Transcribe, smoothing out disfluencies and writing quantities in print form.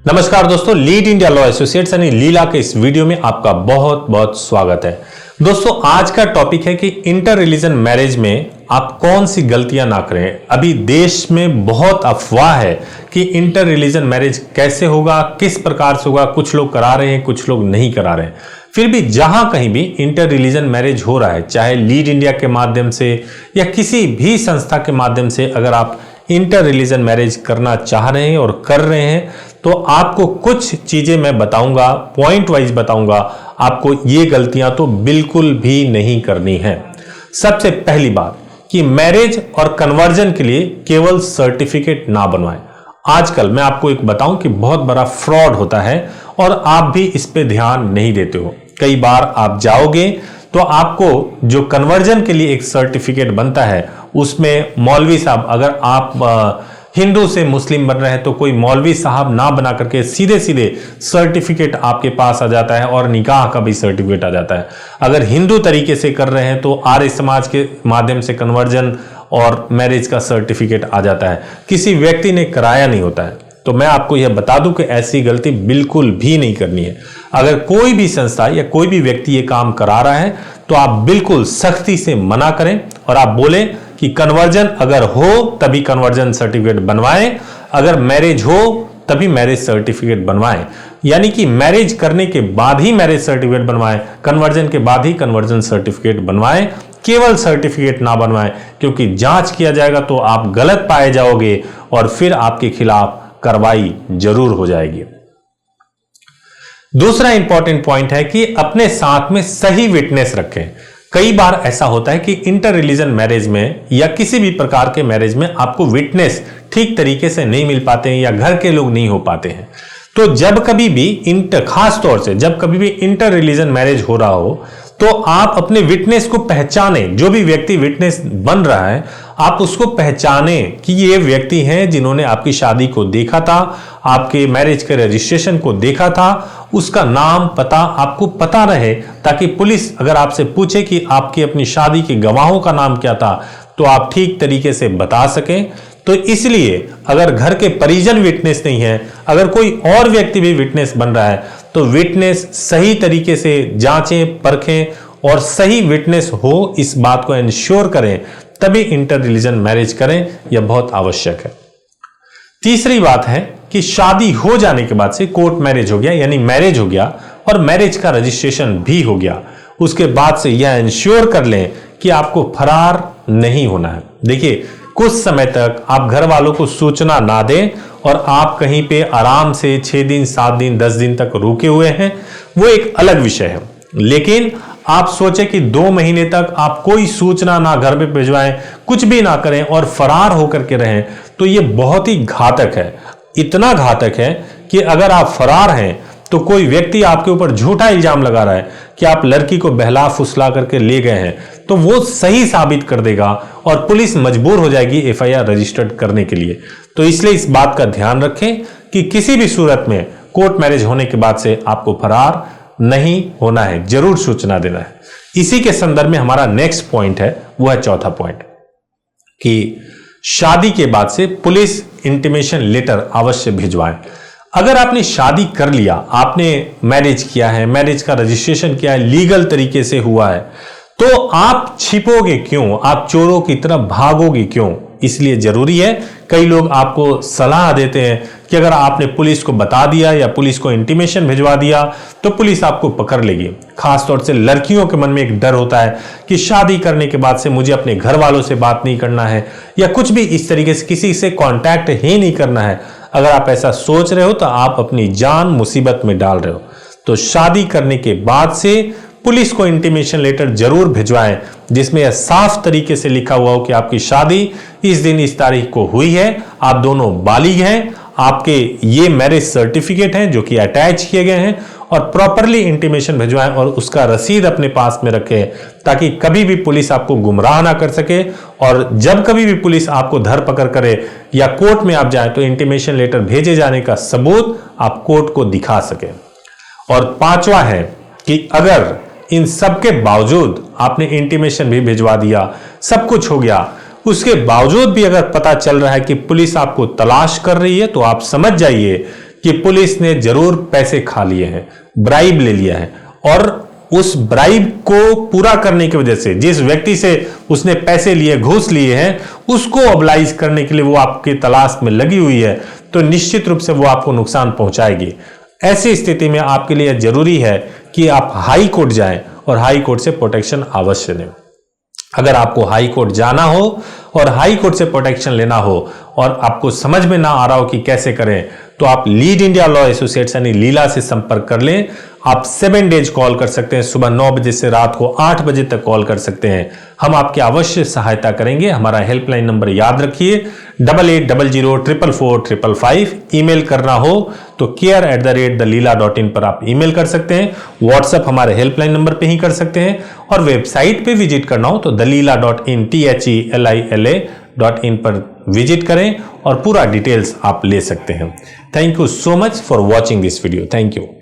नमस्कार दोस्तों, lead India law associates यानी लीला के इस वीडियो में आपका बहुत बहुत स्वागत है। दोस्तों, आज का टॉपिक है कि इंटर रिलीजन मैरिज में आप कौन सी गलतियां ना करें। अभी देश में बहुत अफवाह है कि इंटर रिलीजन मैरिज कैसे होगा, किस प्रकार से होगा। कुछ लोग करा रहे हैं, कुछ लोग नहीं करा रहे हैं। फिर भी जहां कहीं भी इंटर रिलीजन मैरिज हो रहा है, चाहे लीड इंडिया के माध्यम से या किसी भी संस्था के माध्यम से, अगर आप इंटर रिलीजन मैरिज करना चाह रहे हैं और कर रहे हैं तो आपको कुछ चीजें मैं बताऊंगा, पॉइंट वाइज बताऊंगा। आपको ये गलतियां तो बिल्कुल भी नहीं करनी है। सबसे पहली बात कि मैरिज और कन्वर्जन के लिए केवल सर्टिफिकेट ना बनवाएं। आजकल मैं आपको एक बताऊं कि बहुत बड़ा फ्रॉड होता है और आप भी इस पे ध्यान नहीं देते हो। कई बार आप जाओगे तो आपको जो कन्वर्जन के लिए एक सर्टिफिकेट बनता है उसमें मौलवी साहब, अगर आप हिंदू से मुस्लिम बन रहे हैं तो कोई मौलवी साहब ना बना करके सीधे सीधे सर्टिफिकेट आपके पास आ जाता है और निकाह का भी सर्टिफिकेट आ जाता है। अगर हिंदू तरीके से कर रहे हैं तो आर्य समाज के माध्यम से कन्वर्जन और मैरिज का सर्टिफिकेट आ जाता है। किसी व्यक्ति ने कराया नहीं होता है। तो मैं आपको यह बता दूं कि ऐसी गलती बिल्कुल भी नहीं करनी है। अगर कोई भी संस्था या कोई भी व्यक्ति ये काम करा रहा है तो आप बिल्कुल सख्ती से मना करें और आप बोलें कि कन्वर्जन अगर हो तभी कन्वर्जन सर्टिफिकेट बनवाएं, अगर मैरिज हो तभी मैरिज सर्टिफिकेट बनवाएं। यानी कि मैरिज करने के बाद ही मैरिज सर्टिफिकेट बनवाएं, कन्वर्जन के बाद ही कन्वर्जन सर्टिफिकेट बनवाएं। केवल सर्टिफिकेट ना बनवाएं, क्योंकि जांच किया जाएगा तो आप गलत पाए जाओगे और फिर आपके खिलाफ कार्रवाई जरूर हो जाएगी। दूसरा इंपॉर्टेंट पॉइंट है कि अपने साथ में सही विटनेस रखें। कई बार ऐसा होता है कि इंटर रिलीजन मैरिज में या किसी भी प्रकार के मैरिज में आपको विटनेस ठीक तरीके से नहीं मिल पाते हैं या घर के लोग नहीं हो पाते हैं। तो जब कभी भी खास तौर से जब कभी भी इंटर रिलीजन मैरिज हो रहा हो तो आप अपने विटनेस को पहचाने। जो भी व्यक्ति विटनेस बन रहा है आप उसको पहचाने कि ये व्यक्ति हैं जिन्होंने आपकी शादी को देखा था, आपके मैरिज के रजिस्ट्रेशन को देखा था। उसका नाम पता आपको पता रहे, ताकि पुलिस अगर आपसे पूछे कि आपकी अपनी शादी के गवाहों का नाम क्या था तो आप ठीक तरीके से बता सकें। तो इसलिए अगर घर के परिजन विटनेस नहीं है, अगर कोई और व्यक्ति भी विटनेस बन रहा है तो विटनेस सही तरीके से जांचें, परखें और सही विटनेस हो, इस बात को इंश्योर करें, तभी इंटर रिलीजन मैरिज करें। यह बहुत आवश्यक है। तीसरी बात है कि शादी हो जाने के बाद से कोर्ट मैरिज हो गया, यानी मैरिज हो गया और मैरिज का रजिस्ट्रेशन भी हो गया, उसके बाद से यह इंश्योर कर लें कि आपको फरार नहीं होना है। देखिए, कुछ समय तक आप घर वालों को सूचना ना दें और आप कहीं पे आराम से 6 दिन, 7 दिन, 10 दिन तक रुके हुए हैं, वो एक अलग विषय है। लेकिन आप सोचें कि 2 महीने तक आप कोई सूचना ना घर पे भिजवाएं, कुछ भी ना करें और फरार होकर के रहें, तो ये बहुत ही घातक है। इतना घातक है कि अगर आप फरार हैं तो कोई व्यक्ति आपके ऊपर झूठा इल्जाम लगा रहा है कि आप लड़की को बहला फुसला करके ले गए हैं, तो वो सही साबित कर देगा और पुलिस मजबूर हो जाएगी एफआईआर रजिस्टर्ड करने के लिए। तो इसलिए इस बात का ध्यान रखें कि किसी भी सूरत में कोर्ट मैरिज होने के बाद से आपको फरार नहीं होना है, जरूर सूचना देना है। इसी के संदर्भ में हमारा नेक्स्ट पॉइंट है, वो है चौथा पॉइंट कि शादी के बाद से पुलिस इंटीमेशन लेटर अवश्य भिजवाएं। अगर आपने शादी कर लिया, आपने मैरिज किया है, मैरिज का रजिस्ट्रेशन किया है, लीगल तरीके से हुआ है, तो आप छिपोगे क्यों? आप चोरों की तरफ भागोगे क्यों? इसलिए जरूरी है, कई लोग आपको सलाह देते हैं कि अगर आपने पुलिस को बता दिया या पुलिस को इंटीमेशन भिजवा दिया तो पुलिस आपको पकड़ लेगी। खासतौर से लड़कियों के मन में एक डर होता है कि शादी करने के बाद से मुझे अपने घर वालों से बात नहीं करना है या कुछ भी इस तरीके से किसी से कांटेक्ट ही नहीं करना है। अगर आप ऐसा सोच रहे हो तो आप अपनी जान मुसीबत में डाल रहे हो। तो शादी करने के बाद से पुलिस को इंटीमेशन लेटर जरूर भिजवाएं, जिसमें यह साफ तरीके से लिखा हुआ हो कि आपकी शादी इस दिन इस तारीख को हुई है, आप दोनों बालिग हैं, आपके ये मैरिज सर्टिफिकेट हैं जो कि अटैच किए गए हैं, और प्रॉपरली इंटीमेशन भिजवाएं और उसका रसीद अपने पास में रखें, ताकि कभी भी पुलिस आपको गुमराह ना कर सके। और जब कभी भी पुलिस आपको धरपकड़ करे या कोर्ट में आप जाए तो इंटीमेशन लेटर भेजे जाने का सबूत आप कोर्ट को दिखा सके। और पांचवा है कि अगर इन सब के बावजूद आपने इंटीमेशन भी भिजवा दिया, सब कुछ हो गया, उसके बावजूद भी अगर पता चल रहा है कि पुलिस आपको तलाश कर रही है, तो आप समझ जाइए कि पुलिस ने जरूर पैसे खा लिए हैं, ब्राइब ले लिया है, और उस ब्राइब को पूरा करने की वजह से जिस व्यक्ति से उसने पैसे लिए, घूस लिए हैं, उसको ऑब्लाइज करने के लिए वो आपकी तलाश में लगी हुई है, तो निश्चित रूप से वो आपको नुकसान पहुंचाएगी। ऐसी स्थिति में आपके लिए जरूरी है कि आप हाई कोर्ट जाएं और हाई कोर्ट से प्रोटेक्शन अवश्य लें। अगर आपको हाई कोर्ट जाना हो और हाई कोर्ट से प्रोटेक्शन लेना हो और आपको समझ में ना आ रहा हो कि कैसे करें, तो आप लीड इंडिया लॉ एसोसिएट्स यानी लीला से संपर्क कर लें। आप 7 डेज कॉल कर सकते हैं, सुबह 9 बजे से रात को 8 बजे तक कॉल कर सकते हैं। हम आपकी अवश्य सहायता करेंगे। हमारा हेल्पलाइन नंबर याद रखिए 8800444555। ईमेल करना हो तो care@thelila.in पर आप ईमेल कर सकते हैं। व्हाट्सएप हमारे हेल्पलाइन नंबर पे ही कर सकते हैं, और वेबसाइट पे विजिट करना हो तो thelila.in THELILA.in पर विजिट करें और पूरा डिटेल्स आप ले सकते हैं। Thank you so much for watching this video. Thank you.